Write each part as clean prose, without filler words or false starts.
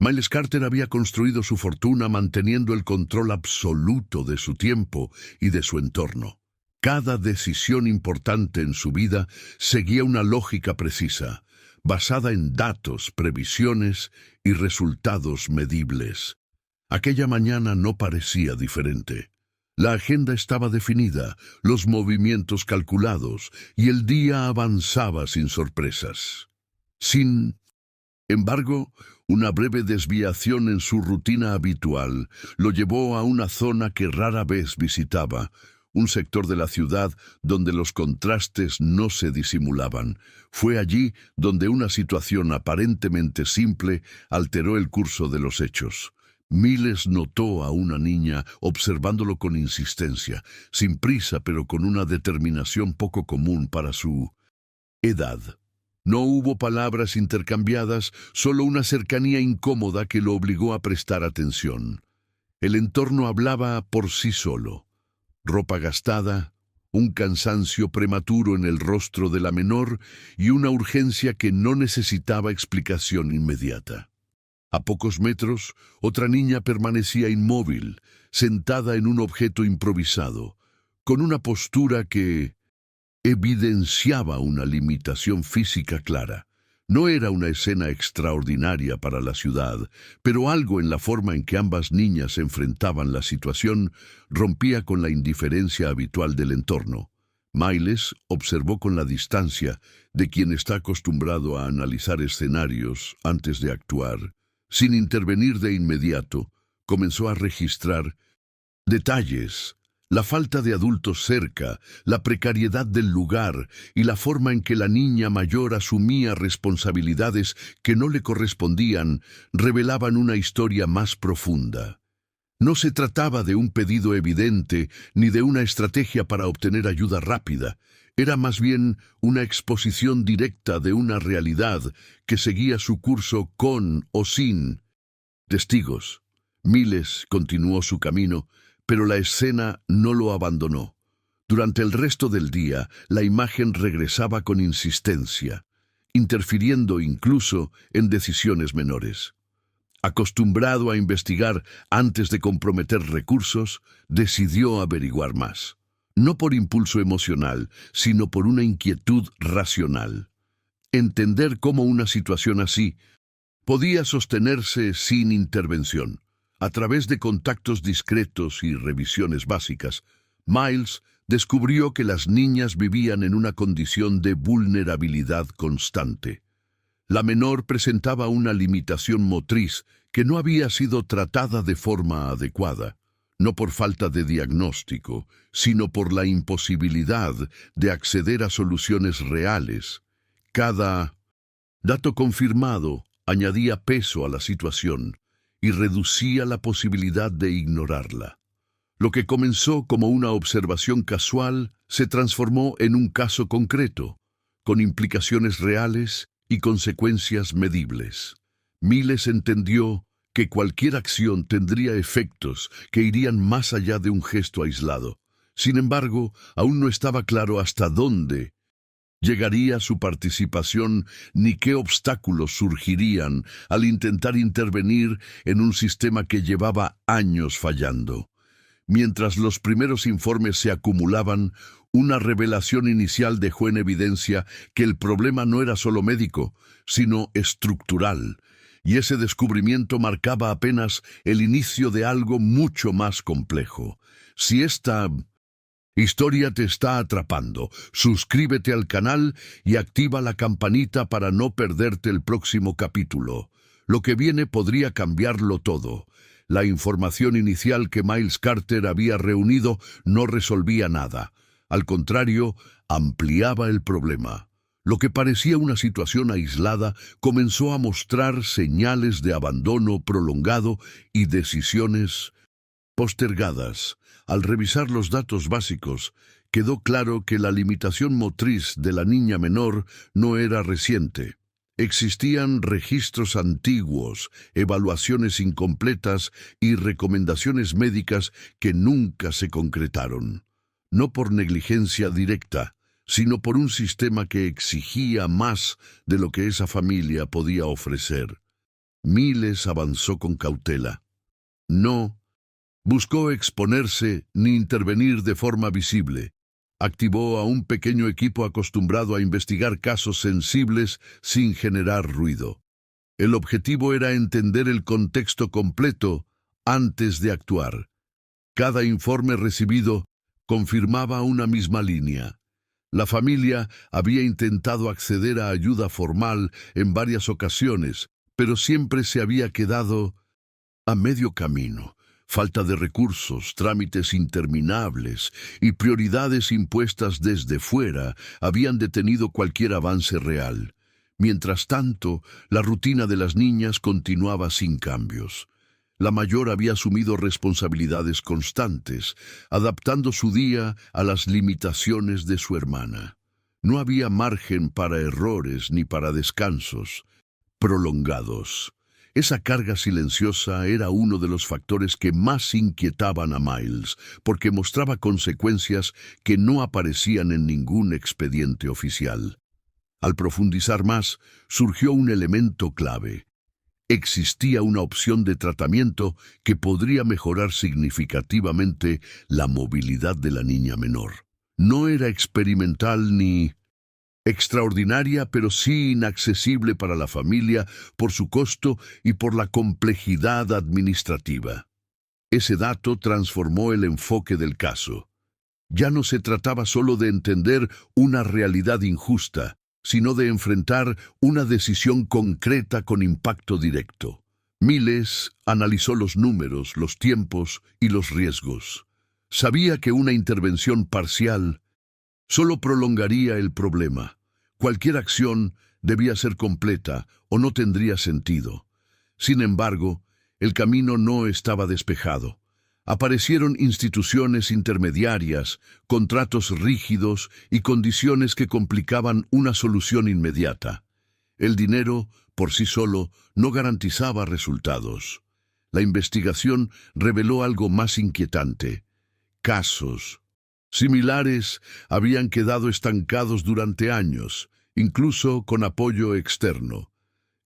Miles Carter había construido su fortuna manteniendo el control absoluto de su tiempo y de su entorno. Cada decisión importante en su vida seguía una lógica precisa, basada en datos, previsiones y resultados medibles. Aquella mañana no parecía diferente. La agenda estaba definida, los movimientos calculados, y el día avanzaba sin sorpresas. Sin embargo, una breve desviación en su rutina habitual lo llevó a una zona que rara vez visitaba, un sector de la ciudad donde los contrastes no se disimulaban. Fue allí donde una situación aparentemente simple alteró el curso de los hechos. Miles notó a una niña observándolo con insistencia, sin prisa pero con una determinación poco común para su edad. No hubo palabras intercambiadas, solo una cercanía incómoda que lo obligó a prestar atención. El entorno hablaba por sí solo. Ropa gastada, un cansancio prematuro en el rostro de la menor y una urgencia que no necesitaba explicación inmediata. A pocos metros, otra niña permanecía inmóvil, sentada en un objeto improvisado, con una postura que evidenciaba una limitación física clara. No era una escena extraordinaria para la ciudad, pero algo en la forma en que ambas niñas enfrentaban la situación rompía con la indiferencia habitual del entorno. Miles observó con la distancia de quien está acostumbrado a analizar escenarios antes de actuar. Sin intervenir de inmediato, comenzó a registrar detalles: la falta de adultos cerca, la precariedad del lugar y la forma en que la niña mayor asumía responsabilidades que no le correspondían revelaban una historia más profunda. No se trataba de un pedido evidente ni de una estrategia para obtener ayuda rápida. Era más bien una exposición directa de una realidad que seguía su curso con o sin testigos. Miles continuó su camino, pero la escena no lo abandonó. Durante el resto del día, la imagen regresaba con insistencia, interfiriendo incluso en decisiones menores. Acostumbrado a investigar antes de comprometer recursos, decidió averiguar más. No por impulso emocional, sino por una inquietud racional. Entender cómo una situación así podía sostenerse sin intervención. A través de contactos discretos y revisiones básicas, Miles descubrió que las niñas vivían en una condición de vulnerabilidad constante. La menor presentaba una limitación motriz que no había sido tratada de forma adecuada, no por falta de diagnóstico, sino por la imposibilidad de acceder a soluciones reales. Cada dato confirmado añadía peso a la situación y reducía la posibilidad de ignorarla. Lo que comenzó como una observación casual se transformó en un caso concreto, con implicaciones reales y consecuencias medibles. Miles entendió que cualquier acción tendría efectos que irían más allá de un gesto aislado. Sin embargo, aún no estaba claro hasta dónde llegaría su participación ni qué obstáculos surgirían al intentar intervenir en un sistema que llevaba años fallando. Mientras los primeros informes se acumulaban, una revelación inicial dejó en evidencia que el problema no era solo médico, sino estructural, y ese descubrimiento marcaba apenas el inicio de algo mucho más complejo. Si esta historia te está atrapando, suscríbete al canal y activa la campanita para no perderte el próximo capítulo. Lo que viene podría cambiarlo todo. La información inicial que Miles Carter había reunido no resolvía nada. Al contrario, ampliaba el problema. Lo que parecía una situación aislada comenzó a mostrar señales de abandono prolongado y decisiones postergadas. Al revisar los datos básicos, quedó claro que la limitación motriz de la niña menor no era reciente. Existían registros antiguos, evaluaciones incompletas y recomendaciones médicas que nunca se concretaron. No por negligencia directa, sino por un sistema que exigía más de lo que esa familia podía ofrecer. Miles avanzó con cautela. No buscó exponerse ni intervenir de forma visible. Activó a un pequeño equipo acostumbrado a investigar casos sensibles sin generar ruido. El objetivo era entender el contexto completo antes de actuar. Cada informe recibido confirmaba una misma línea. La familia había intentado acceder a ayuda formal en varias ocasiones, pero siempre se había quedado a medio camino. Falta de recursos, trámites interminables y prioridades impuestas desde fuera habían detenido cualquier avance real. Mientras tanto, la rutina de las niñas continuaba sin cambios. La mayor había asumido responsabilidades constantes, adaptando su día a las limitaciones de su hermana. No había margen para errores ni para descansos prolongados. Esa carga silenciosa era uno de los factores que más inquietaban a Miles, porque mostraba consecuencias que no aparecían en ningún expediente oficial. Al profundizar más, surgió un elemento clave. Existía una opción de tratamiento que podría mejorar significativamente la movilidad de la niña menor. No era experimental ni extraordinaria, pero sí inaccesible para la familia por su costo y por la complejidad administrativa. Ese dato transformó el enfoque del caso. Ya no se trataba solo de entender una realidad injusta, sino de enfrentar una decisión concreta con impacto directo. Miles analizó los números, los tiempos y los riesgos. Sabía que una intervención parcial solo prolongaría el problema. Cualquier acción debía ser completa o no tendría sentido. Sin embargo, el camino no estaba despejado. Aparecieron instituciones intermediarias, contratos rígidos y condiciones que complicaban una solución inmediata. El dinero, por sí solo, no garantizaba resultados. La investigación reveló algo más inquietante. Casos similares habían quedado estancados durante años, incluso con apoyo externo.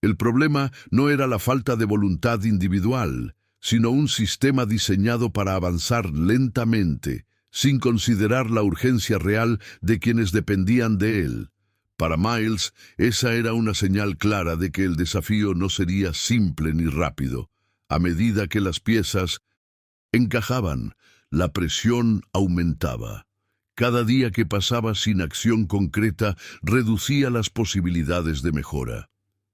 El problema no era la falta de voluntad individual, sino un sistema diseñado para avanzar lentamente, sin considerar la urgencia real de quienes dependían de él. Para Miles, esa era una señal clara de que el desafío no sería simple ni rápido. A medida que las piezas encajaban, la presión aumentaba. Cada día que pasaba sin acción concreta reducía las posibilidades de mejora.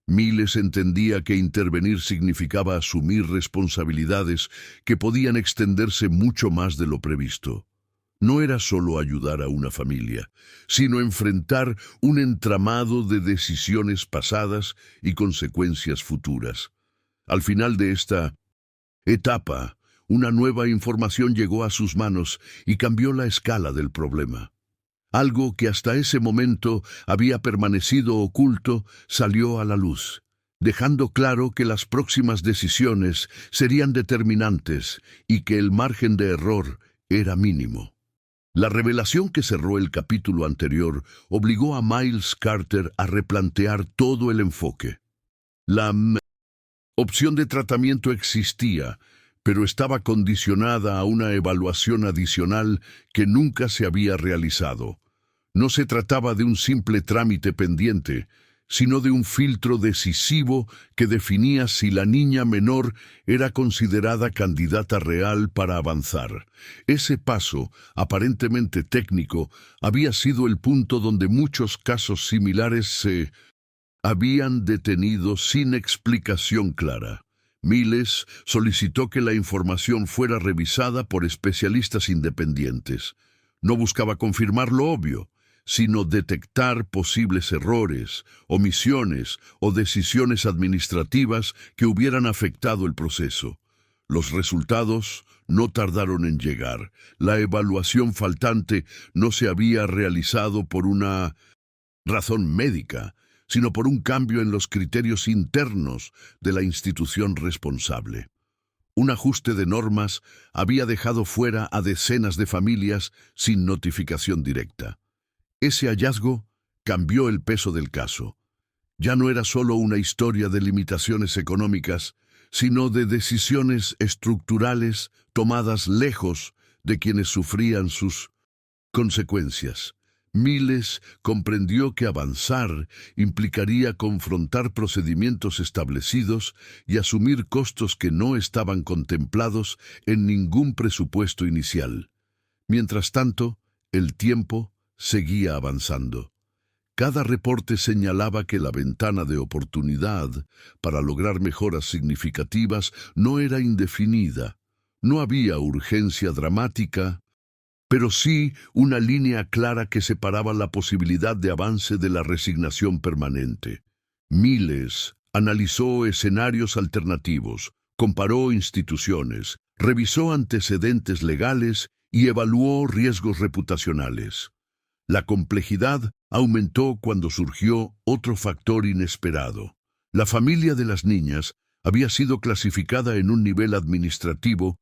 Miles entendía que intervenir significaba asumir responsabilidades que podían extenderse mucho más de lo previsto. No era solo ayudar a una familia, sino enfrentar un entramado de decisiones pasadas y consecuencias futuras. Al final de esta etapa, una nueva información llegó a sus manos y cambió la escala del problema. Algo que hasta ese momento había permanecido oculto salió a la luz, dejando claro que las próximas decisiones serían determinantes y que el margen de error era mínimo. La revelación que cerró el capítulo anterior obligó a Miles Carter a replantear todo el enfoque. La opción de tratamiento existía, pero estaba condicionada a una evaluación adicional que nunca se había realizado. No se trataba de un simple trámite pendiente, sino de un filtro decisivo que definía si la niña menor era considerada candidata real para avanzar. Ese paso, aparentemente técnico, había sido el punto donde muchos casos similares se habían detenido sin explicación clara. Miles solicitó que la información fuera revisada por especialistas independientes. No buscaba confirmar lo obvio, sino detectar posibles errores, omisiones o decisiones administrativas que hubieran afectado el proceso. Los resultados no tardaron en llegar. La evaluación faltante no se había realizado por una razón médica, sino por un cambio en los criterios internos de la institución responsable. Un ajuste de normas había dejado fuera a decenas de familias sin notificación directa. Ese hallazgo cambió el peso del caso. Ya no era solo una historia de limitaciones económicas, sino de decisiones estructurales tomadas lejos de quienes sufrían sus consecuencias. Miles comprendió que avanzar implicaría confrontar procedimientos establecidos y asumir costos que no estaban contemplados en ningún presupuesto inicial. Mientras tanto, el tiempo seguía avanzando. Cada reporte señalaba que la ventana de oportunidad para lograr mejoras significativas no era indefinida. No había urgencia dramática, pero sí una línea clara que separaba la posibilidad de avance de la resignación permanente. Miles analizó escenarios alternativos, comparó instituciones, revisó antecedentes legales y evaluó riesgos reputacionales. La complejidad aumentó cuando surgió otro factor inesperado. La familia de las niñas había sido clasificada en un nivel administrativo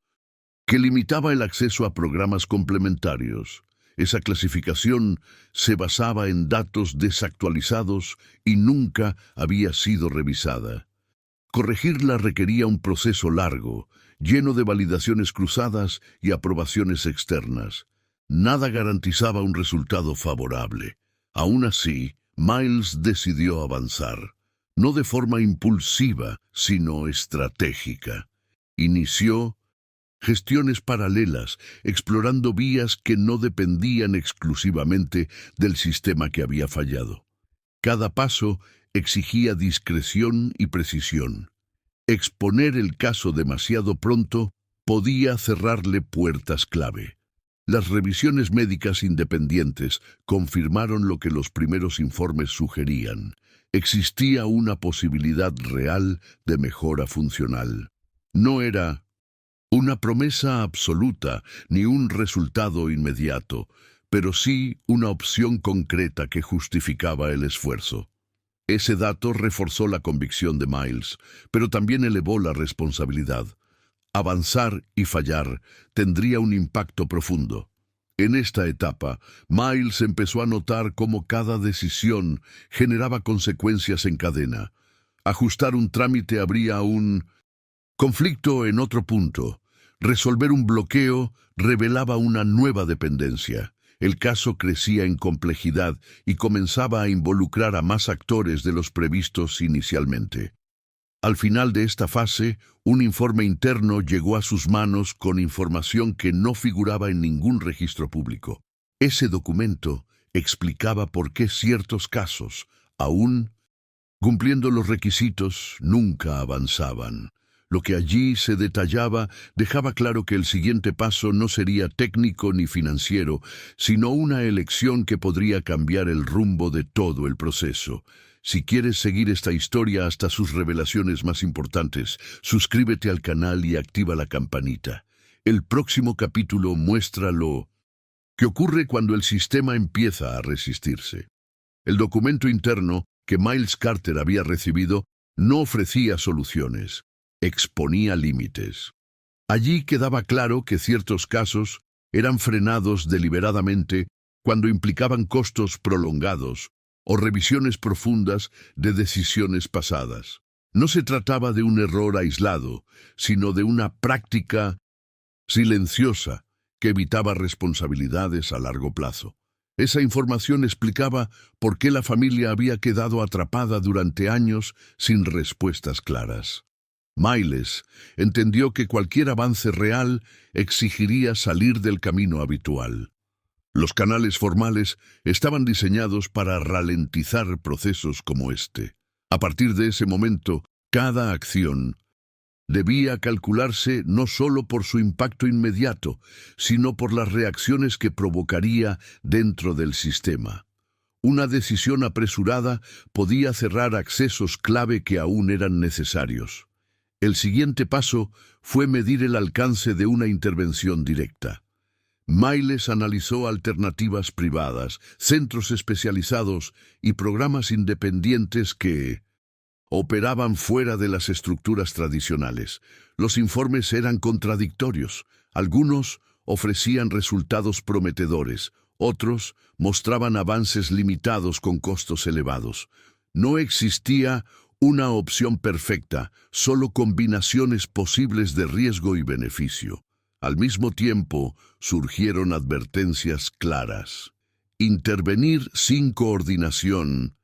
que limitaba el acceso a programas complementarios. Esa clasificación se basaba en datos desactualizados y nunca había sido revisada. Corregirla requería un proceso largo, lleno de validaciones cruzadas y aprobaciones externas. Nada garantizaba un resultado favorable. Aún así, Miles decidió avanzar, no de forma impulsiva, sino estratégica. Inició gestiones paralelas, explorando vías que no dependían exclusivamente del sistema que había fallado. Cada paso exigía discreción y precisión. Exponer el caso demasiado pronto podía cerrarle puertas clave. Las revisiones médicas independientes confirmaron lo que los primeros informes sugerían. Existía una posibilidad real de mejora funcional. No era una promesa absoluta ni un resultado inmediato, pero sí una opción concreta que justificaba el esfuerzo. Ese dato reforzó la convicción de Miles, pero también elevó la responsabilidad. Avanzar y fallar tendría un impacto profundo. En esta etapa, Miles empezó a notar cómo cada decisión generaba consecuencias en cadena. Ajustar un trámite abría un conflicto en otro punto. Resolver un bloqueo revelaba una nueva dependencia. El caso crecía en complejidad y comenzaba a involucrar a más actores de los previstos inicialmente. Al final de esta fase, un informe interno llegó a sus manos con información que no figuraba en ningún registro público. Ese documento explicaba por qué ciertos casos, aún cumpliendo los requisitos, nunca avanzaban. Lo que allí se detallaba dejaba claro que el siguiente paso no sería técnico ni financiero, sino una elección que podría cambiar el rumbo de todo el proceso. Si quieres seguir esta historia hasta sus revelaciones más importantes, suscríbete al canal y activa la campanita. El próximo capítulo muestra lo que ocurre cuando el sistema empieza a resistirse. El documento interno que Miles Carter había recibido no ofrecía soluciones, exponía límites. Allí quedaba claro que ciertos casos eran frenados deliberadamente cuando implicaban costos prolongados o revisiones profundas de decisiones pasadas. No se trataba de un error aislado, sino de una práctica silenciosa que evitaba responsabilidades a largo plazo. Esa información explicaba por qué la familia había quedado atrapada durante años sin respuestas claras. Miles entendió que cualquier avance real exigiría salir del camino habitual. Los canales formales estaban diseñados para ralentizar procesos como este. A partir de ese momento, cada acción debía calcularse no solo por su impacto inmediato, sino por las reacciones que provocaría dentro del sistema. Una decisión apresurada podía cerrar accesos clave que aún eran necesarios. El siguiente paso fue medir el alcance de una intervención directa. Miles analizó alternativas privadas, centros especializados y programas independientes que operaban fuera de las estructuras tradicionales. Los informes eran contradictorios. Algunos ofrecían resultados prometedores, otros mostraban avances limitados con costos elevados. No existía una opción perfecta, solo combinaciones posibles de riesgo y beneficio. Al mismo tiempo, surgieron advertencias claras. Intervenir sin coordinación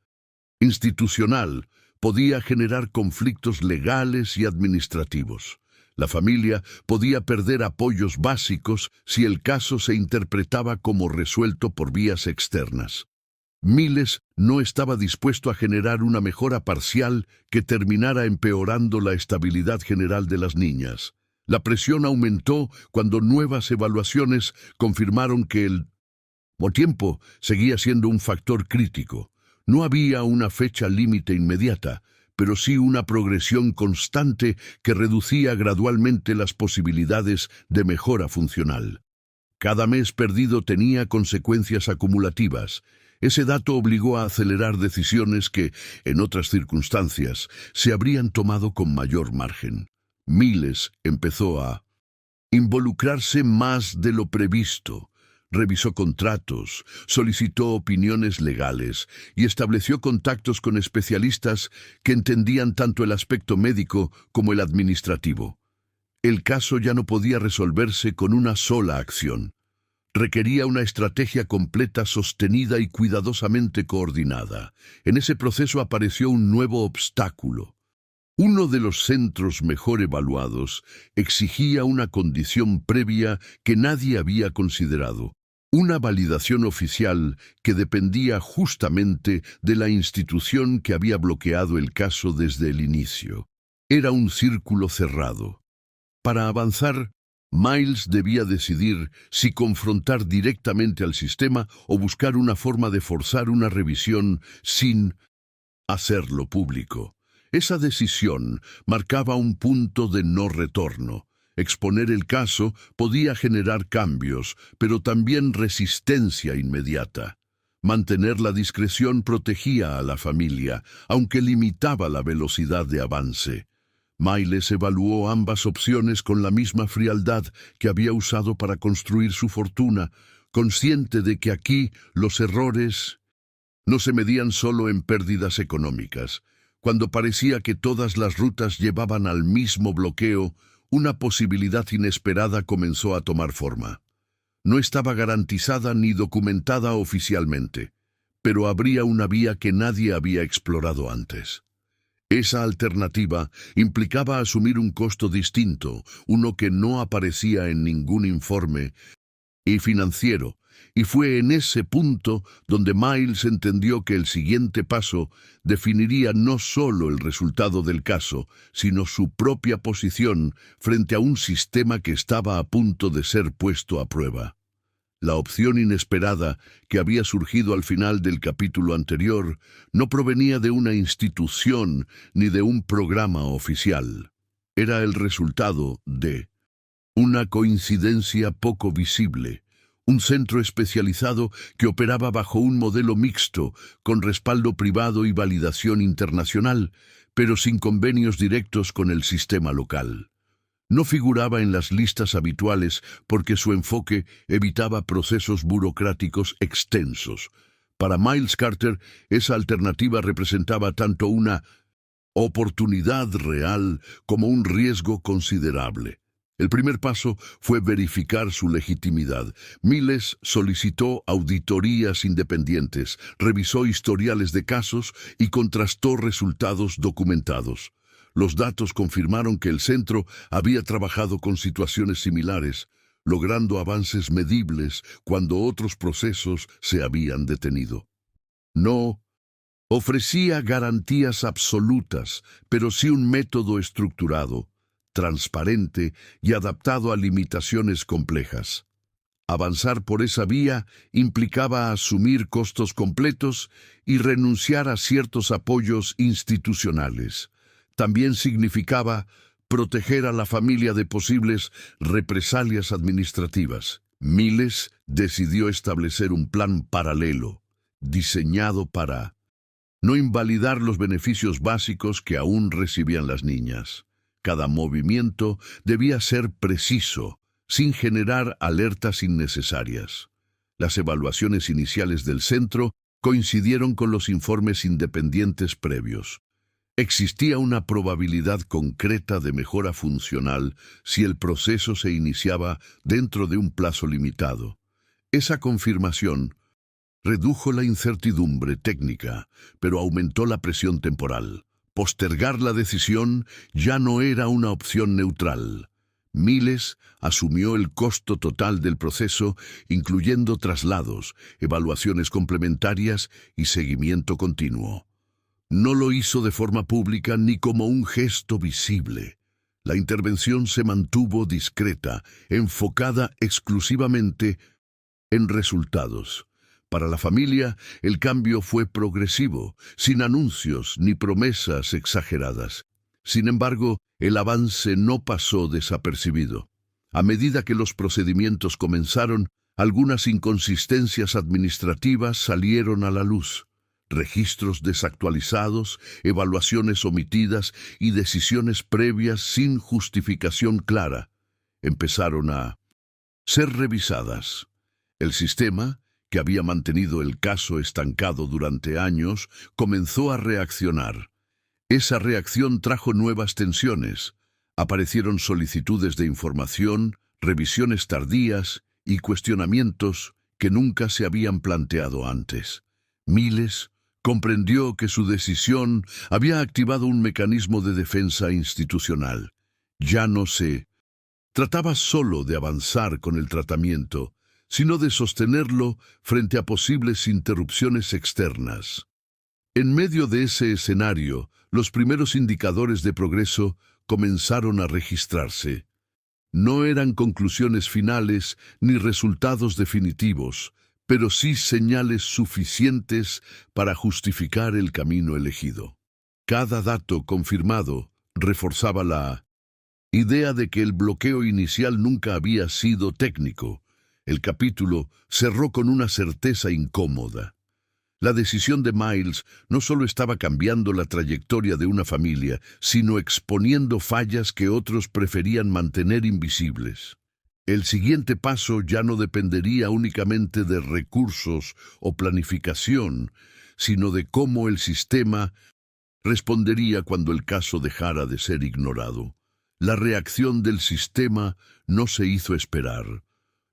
institucional podía generar conflictos legales y administrativos. La familia podía perder apoyos básicos si el caso se interpretaba como resuelto por vías externas. Miles no estaba dispuesto a generar una mejora parcial que terminara empeorando la estabilidad general de las niñas. La presión aumentó cuando nuevas evaluaciones confirmaron que el tiempo seguía siendo un factor crítico. No había una fecha límite inmediata, pero sí una progresión constante que reducía gradualmente las posibilidades de mejora funcional. Cada mes perdido tenía consecuencias acumulativas. Ese dato obligó a acelerar decisiones que, en otras circunstancias, se habrían tomado con mayor margen. Miles empezó a involucrarse más de lo previsto. Revisó contratos, solicitó opiniones legales y estableció contactos con especialistas que entendían tanto el aspecto médico como el administrativo. El caso ya no podía resolverse con una sola acción. Requería una estrategia completa, sostenida y cuidadosamente coordinada. En ese proceso apareció un nuevo obstáculo. Uno de los centros mejor evaluados exigía una condición previa que nadie había considerado. Una validación oficial que dependía justamente de la institución que había bloqueado el caso desde el inicio. Era un círculo cerrado. Para avanzar, Miles debía decidir si confrontar directamente al sistema o buscar una forma de forzar una revisión sin hacerlo público. Esa decisión marcaba un punto de no retorno. Exponer el caso podía generar cambios, pero también resistencia inmediata. Mantener la discreción protegía a la familia, aunque limitaba la velocidad de avance. Miles evaluó ambas opciones con la misma frialdad que había usado para construir su fortuna, consciente de que aquí los errores no se medían solo en pérdidas económicas. Cuando parecía que todas las rutas llevaban al mismo bloqueo, una posibilidad inesperada comenzó a tomar forma. No estaba garantizada ni documentada oficialmente, pero habría una vía que nadie había explorado antes. Esa alternativa implicaba asumir un costo distinto, uno que no aparecía en ningún informe, y financiero, y fue en ese punto donde Miles entendió que el siguiente paso definiría no solo el resultado del caso, sino su propia posición frente a un sistema que estaba a punto de ser puesto a prueba. La opción inesperada que había surgido al final del capítulo anterior no provenía de una institución ni de un programa oficial. Era el resultado de una coincidencia poco visible. Un centro especializado que operaba bajo un modelo mixto, con respaldo privado y validación internacional, pero sin convenios directos con el sistema local. No figuraba en las listas habituales porque su enfoque evitaba procesos burocráticos extensos. Para Miles Carter, esa alternativa representaba tanto una oportunidad real como un riesgo considerable. El primer paso fue verificar su legitimidad. Miles solicitó auditorías independientes, revisó historiales de casos y contrastó resultados documentados. Los datos confirmaron que el centro había trabajado con situaciones similares, logrando avances medibles cuando otros procesos se habían detenido. No ofrecía garantías absolutas, pero sí un método estructurado, transparente y adaptado a limitaciones complejas. Avanzar por esa vía implicaba asumir costos completos y renunciar a ciertos apoyos institucionales. También significaba proteger a la familia de posibles represalias administrativas. Miles decidió establecer un plan paralelo, diseñado para no invalidar los beneficios básicos que aún recibían las niñas. Cada movimiento debía ser preciso, sin generar alertas innecesarias. Las evaluaciones iniciales del centro coincidieron con los informes independientes previos. Existía una probabilidad concreta de mejora funcional si el proceso se iniciaba dentro de un plazo limitado. Esa confirmación redujo la incertidumbre técnica, pero aumentó la presión temporal. Postergar la decisión ya no era una opción neutral. Miles asumió el costo total del proceso, incluyendo traslados, evaluaciones complementarias y seguimiento continuo. No lo hizo de forma pública ni como un gesto visible. La intervención se mantuvo discreta, enfocada exclusivamente en resultados. Para la familia, el cambio fue progresivo, sin anuncios ni promesas exageradas. Sin embargo, el avance no pasó desapercibido. A medida que los procedimientos comenzaron, algunas inconsistencias administrativas salieron a la luz. Registros desactualizados, evaluaciones omitidas y decisiones previas sin justificación clara empezaron a ser revisadas. El sistema, que había mantenido el caso estancado durante años, comenzó a reaccionar. Esa reacción trajo nuevas tensiones. Aparecieron solicitudes de información, revisiones tardías y cuestionamientos que nunca se habían planteado antes. Miles comprendió que su decisión había activado un mecanismo de defensa institucional. Ya no se trataba solo de avanzar con el tratamiento, sino de sostenerlo frente a posibles interrupciones externas. En medio de ese escenario, los primeros indicadores de progreso comenzaron a registrarse. No eran conclusiones finales ni resultados definitivos, pero sí señales suficientes para justificar el camino elegido. Cada dato confirmado reforzaba la idea de que el bloqueo inicial nunca había sido técnico. El capítulo cerró con una certeza incómoda. La decisión de Miles no solo estaba cambiando la trayectoria de una familia, sino exponiendo fallas que otros preferían mantener invisibles. El siguiente paso ya no dependería únicamente de recursos o planificación, sino de cómo el sistema respondería cuando el caso dejara de ser ignorado. La reacción del sistema no se hizo esperar.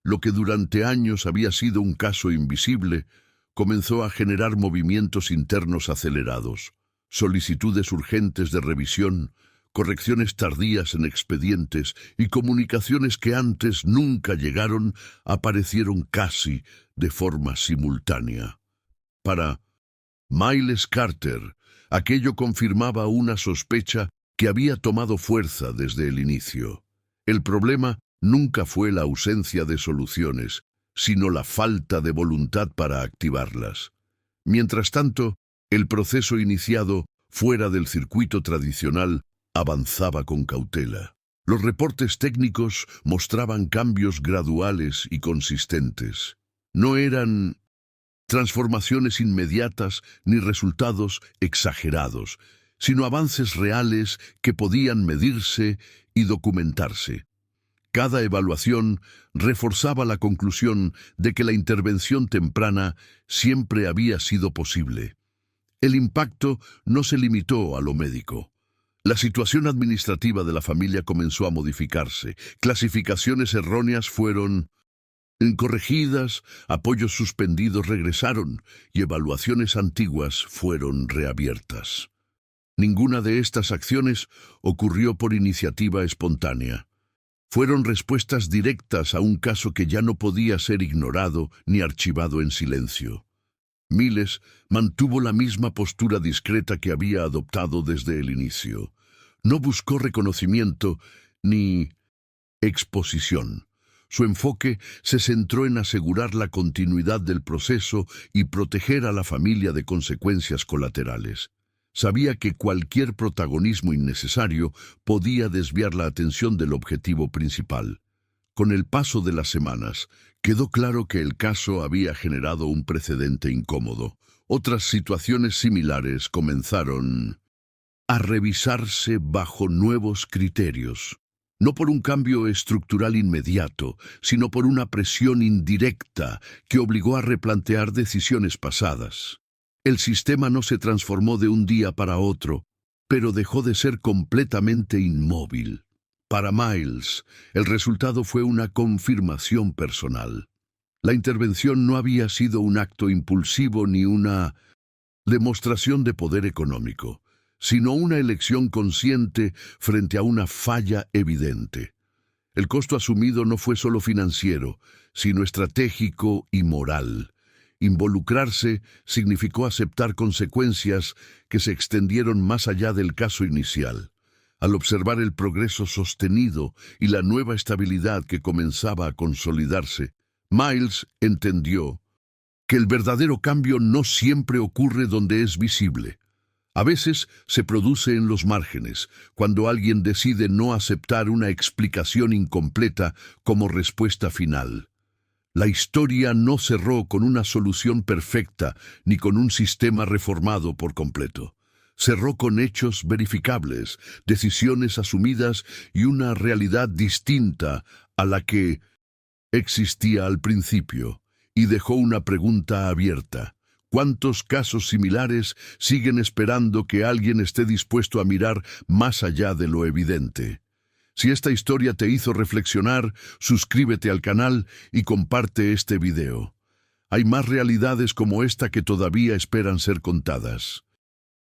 Lo que durante años había sido un caso invisible, comenzó a generar movimientos internos acelerados, solicitudes urgentes de revisión, correcciones tardías en expedientes y comunicaciones que antes nunca llegaron aparecieron casi de forma simultánea. Para Miles Carter, aquello confirmaba una sospecha que había tomado fuerza desde el inicio. El problema nunca fue la ausencia de soluciones, sino la falta de voluntad para activarlas. Mientras tanto, el proceso iniciado fuera del circuito tradicional avanzaba con cautela. Los reportes técnicos mostraban cambios graduales y consistentes. No eran transformaciones inmediatas ni resultados exagerados, sino avances reales que podían medirse y documentarse. Cada evaluación reforzaba la conclusión de que la intervención temprana siempre había sido posible. El impacto no se limitó a lo médico. La situación administrativa de la familia comenzó a modificarse. Clasificaciones erróneas fueron corregidas, apoyos suspendidos regresaron y evaluaciones antiguas fueron reabiertas. Ninguna de estas acciones ocurrió por iniciativa espontánea. Fueron respuestas directas a un caso que ya no podía ser ignorado ni archivado en silencio. Miles mantuvo la misma postura discreta que había adoptado desde el inicio. No buscó reconocimiento ni exposición. Su enfoque se centró en asegurar la continuidad del proceso y proteger a la familia de consecuencias colaterales. Sabía que cualquier protagonismo innecesario podía desviar la atención del objetivo principal. Con el paso de las semanas, quedó claro que el caso había generado un precedente incómodo. Otras situaciones similares comenzaron a revisarse bajo nuevos criterios. no por un cambio estructural inmediato, sino por una presión indirecta que obligó a replantear decisiones pasadas. El sistema no se transformó de un día para otro, pero dejó de ser completamente inmóvil. Para Miles, el resultado fue una confirmación personal. La intervención no había sido un acto impulsivo ni una demostración de poder económico, sino una elección consciente frente a una falla evidente. El costo asumido no fue solo financiero, sino estratégico y moral. Involucrarse significó aceptar consecuencias que se extendieron más allá del caso inicial. Al observar el progreso sostenido y la nueva estabilidad que comenzaba a consolidarse, Miles entendió que el verdadero cambio no siempre ocurre donde es visible. A veces se produce en los márgenes, cuando alguien decide no aceptar una explicación incompleta como respuesta final. La historia no cerró con una solución perfecta ni con un sistema reformado por completo. Cerró con hechos verificables, decisiones asumidas y una realidad distinta a la que existía al principio, y dejó una pregunta abierta. ¿Cuántos casos similares siguen esperando que alguien esté dispuesto a mirar más allá de lo evidente? Si esta historia te hizo reflexionar, suscríbete al canal y comparte este video. Hay más realidades como esta que todavía esperan ser contadas.